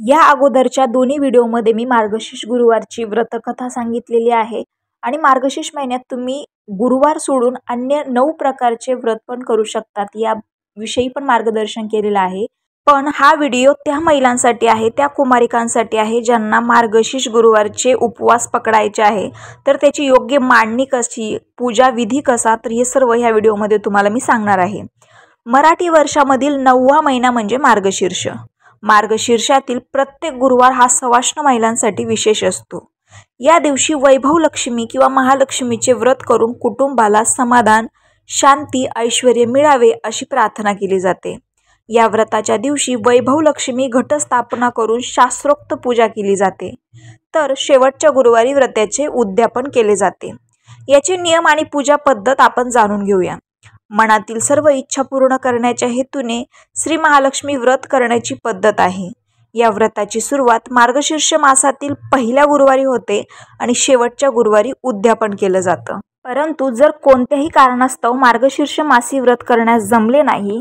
या अगोदरच्या दोन्ही व्हिडिओमध्ये मी मार्गशीर्ष गुरुवारची व्रतकथा सांगितलेली आहे आणि मार्गशीर्ष महिन्यात तुम्ही गुरुवार सोडून अन्य 9 प्रकारचे व्रत पण करू शकतात या विषयी पण मार्गदर्शन केलेलं आहे। पण हा व्हिडिओ त्या महिलांसाठी आहे, त्या कुमारिकांसाठी आहे ज्यांना मार्गशीर्ष गुरुवारचे उपवास पकडायचे आहे। तर त्याची योग्य मांडणी कशी, पूजा विधी कसा, तर हे सर्व ह्या व्हिडिओमध्ये तुम्हाला मी सांगणार आहे। मराठी वर्षामधील 9वा महिना म्हणजे मार्गशीर्ष। मार्गशीर्षातील प्रत्येक गुरुवार हा सवाष्ण महिलांसाठी विशेष असतो। या दिवशी वैभव लक्ष्मी किंवा महालक्ष्मीचे व्रत करून कुटुंबाला समाधान, शांती, ऐश्वर्य मिळावे अशी प्रार्थना केली जाते। या व्रताच्या दिवशी वैभव लक्ष्मी घटस्थापना करून शास्त्रोक्त पूजा केली जाते। तर शेवटच्या गुरुवारी व्रताचे उद्यापन केले जाते। याचे नियम आणि पूजा पद्धत आपण जाणून घेऊया। मनातील सर्व इच्छा पूर्ण करण्याच्या हेतूने श्री महालक्ष्मी व्रत करण्याची पद्धत आहे। या व्रताची सुरुवात मार्गशीर्ष मासातील पहिल्या गुरुवारी होते आणि शेवटच्या गुरुवारी उद्यापन केलं जातं। परंतु जर कोणत्याही कारणास्तव मार्गशीर्ष मासी व्रत करण्यास जमले नाही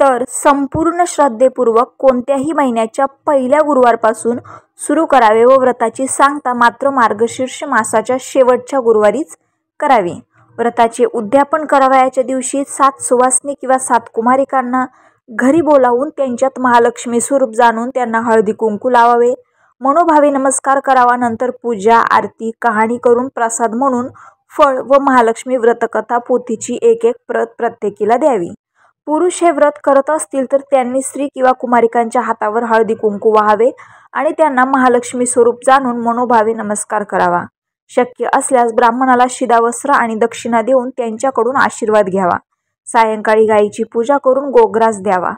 तर संपूर्ण श्रद्धेपूर्वक कोणत्याही महिन्याच्या पहिल्या गुरुवारपासून सुरू करावे व व्रताची सांगता मात्र मार्गशीर्ष मासाच्या शेवटच्या गुरुवारीच करावी। व्रताचे उद्यापन करावयाच्या दिवशी 7 सुवासिनी किंवा 7 कुमारिकांना घरी बोलावून त्यांच्यात महालक्ष्मी स्वरूप जाणून त्यांना हळदी कुंकू लावावे, मनोभावे नमस्कार करावा। नंतर पूजा, आरती, कहाणी करून प्रसाद म्हणून फळ व महालक्ष्मी व्रतकथा पोथीची एक प्रत प्रत्येकीला द्यावी। पुरुष हे व्रत करत असतील तर त्यांनी स्त्री किंवा कुमारिकांच्या हातावर हळदी कुंकू वाहावे आणि त्यांना महालक्ष्मी स्वरूप जाणून मनोभावे नमस्कार करावा। शक्य असल्यास ब्राह्मणाला शिधावस्त्र आणि दक्षिणा देऊन त्यांच्याकडून आशीर्वाद घ्यावा। सायंकाळी गायीची पूजा करून गोग्रास द्यावा।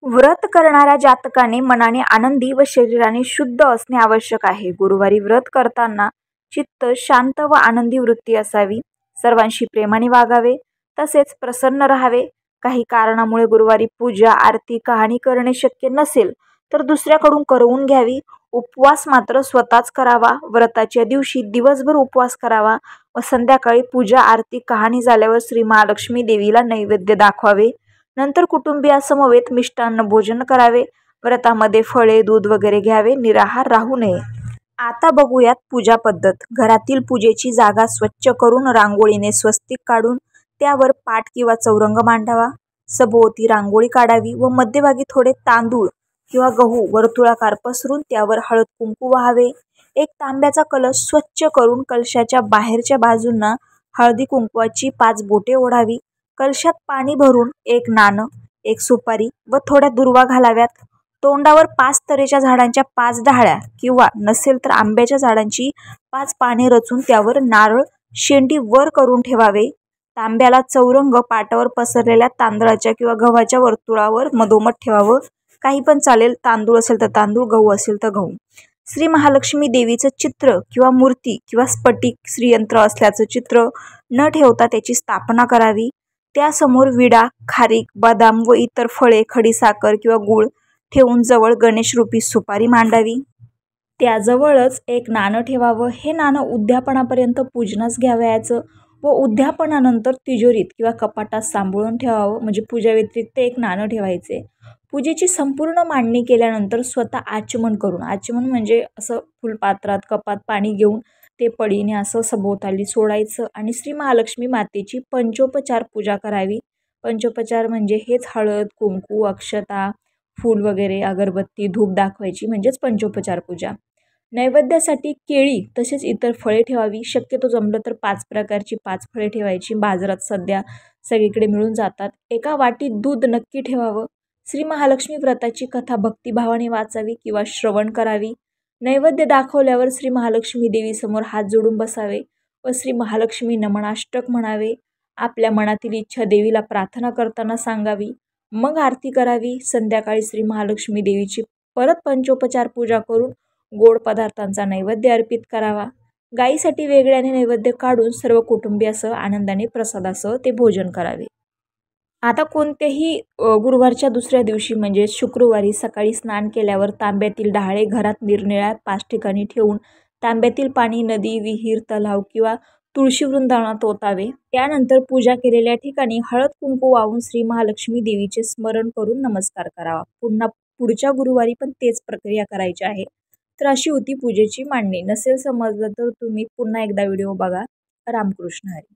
व्रत करणाऱ्या जातकाने मनाने आनंदी व शरीराने शुद्ध असणे आवश्यक आहे। गुरुवारी व्रत करताना चित्त शांत व आनंदी वृत्ती असावी। सर्वांशी प्रेमाने वागावे, तसेच प्रसन्न राहावे। काही कारणामुळे गुरुवारी पूजा, आरती, कहाणी करणे शक्य नसेल तर दुसऱ्याकडून करवून घ्यावी। उपवास मात्र स्वतःच करावा। व्रताच्या दिवशी दिवसभर उपवास करावा व संध्याकाळी पूजा, आरती, कहाणी झाल्यावर श्री महालक्ष्मी देवीला नैवेद्य दाखवावे। नंतर कुटुंबियासमवेत मिष्टान्न भोजन करावे। व्रतामध्ये फळे, दूध वगैरे घ्यावे, निराहार राहू नये। आता बघूयात पूजा पद्धत। घरातील पूजेची जागा स्वच्छ करून रांगोळीने स्वस्तिक काढून त्यावर पाट किंवा चौरंग मांडावा। सभोवती रांगोळी काढावी व मध्यभागी थोडे तांदूळ किंवा गहू वर्तुळाकार पसरून त्यावर हळद कुंकू वाहावे। एक तांब्याचा कलश स्वच्छ करून कलशाच्या बाहेरच्या बाजूंना हळदी कुंकवाची 5 बोटे ओढावी। कलशात पाणी भरून 1 नाणं, 1 सुपारी व थोड्या दुर्वा घालाव्यात। तोंडावर 5 तरेच्या झाडांच्या 5 डहाळ्या किंवा नसेल तर आंब्याच्या झाडांची 5 पाने रचून त्यावर नारळ, शेंडी वर करून ठेवावे। तांब्याला चौरंग पाटावर पसरलेल्या तांदळाच्या किंवा गव्हाच्या वर्तुळावर मधोमध ठेवावं। काही पण चालेल, तांदूळ असेल तर तांदूळ, गहू असेल तर गहू। श्री महालक्ष्मी देवीचं चित्र किंवा मूर्ती किंवा स्फटिक श्रीयंत्र असल्याचं चित्र न ठेवता त्याची स्थापना करावी। त्यासमोर विडा, खारीक, बदाम व इतर फळे, खडीसाखर किंवा गूळ ठेवून जवळ गणेश रूपी सुपारी मांडावी। त्याजवळच 1 नाणं ठेवावं। हे नाणं उद्यापनापर्यंत पूजनास घ्यावयाचं व उद्यापनानंतर तिजोरीत किंवा कपाटात सांभाळून ठेवावं। म्हणजे पूजा व्यतिरिक्त 1 नाणं ठेवायचे। पूजेची संपूर्ण मांडणी केल्यानंतर स्वतः आचमन करून, आचमन म्हणजे असं फुलपात्रात कपात पाणी घेऊन ते पडीने असं सभोवताली सोडायचं आणि श्री महालक्ष्मी मातेची पंचोपचार पूजा करावी। पंचोपचार म्हणजे हेच हळद, कुंकू, अक्षता, फूल वगैरे, अगरबत्ती, धूप दाखवायची म्हणजेच पंचोपचार पूजा। नैवेद्यासाठी केळी तसेच इतर फळे ठेवावी। शक्यतो जमलं तर 5 प्रकारची 5 फळे ठेवायची। बाजारात सध्या सगळीकडे मिळून जातात। एका वाटीत दूध नक्की ठेवावं। श्री महालक्ष्मी व्रताची कथा भक्तिभावाने वाचावी किंवा श्रवण करावी। नैवेद्य दाखवल्यावर श्री महालक्ष्मी देवीसमोर हात जोडून बसावे व श्री महालक्ष्मी नमनाष्टक म्हणावे। आपल्या मनातील इच्छा देवीला प्रार्थना करताना सांगावी। मग आरती करावी। संध्याकाळी श्री महालक्ष्मी देवीची परत पंचोपचार पूजा करून गोड पदार्थांचा नैवेद्य अर्पित करावा। गायीसाठी वेगळ्याने नैवेद्य काढून सर्व कुटुंबियासह आनंदाने प्रसादासह ते भोजन करावे। आता कोणत्याही गुरुवारच्या दुसऱ्या दिवशी म्हणजे शुक्रवारी सकाळी स्नान केल्यावर तांब्यातील डहाळे घरात निरनिराळ्या 5 ठिकाणी ठेवून तांब्यातील पाणी नदी, विहीर, तलाव किंवा तुळशी वृंदावनात ओतावे। त्यानंतर पूजा केलेल्या ठिकाणी हळद कुंकू वाहून श्री महालक्ष्मी देवीचे स्मरण करून नमस्कार करावा। पुन्हा पुढच्या गुरुवारी पण तेच प्रक्रिया करायची आहे. तर अशी होती पूजेची मांडणी. नसेल समजलं तर तुम्ही पुन्हा एकदा व्हिडिओ बघा. रामकृष्ण हरी.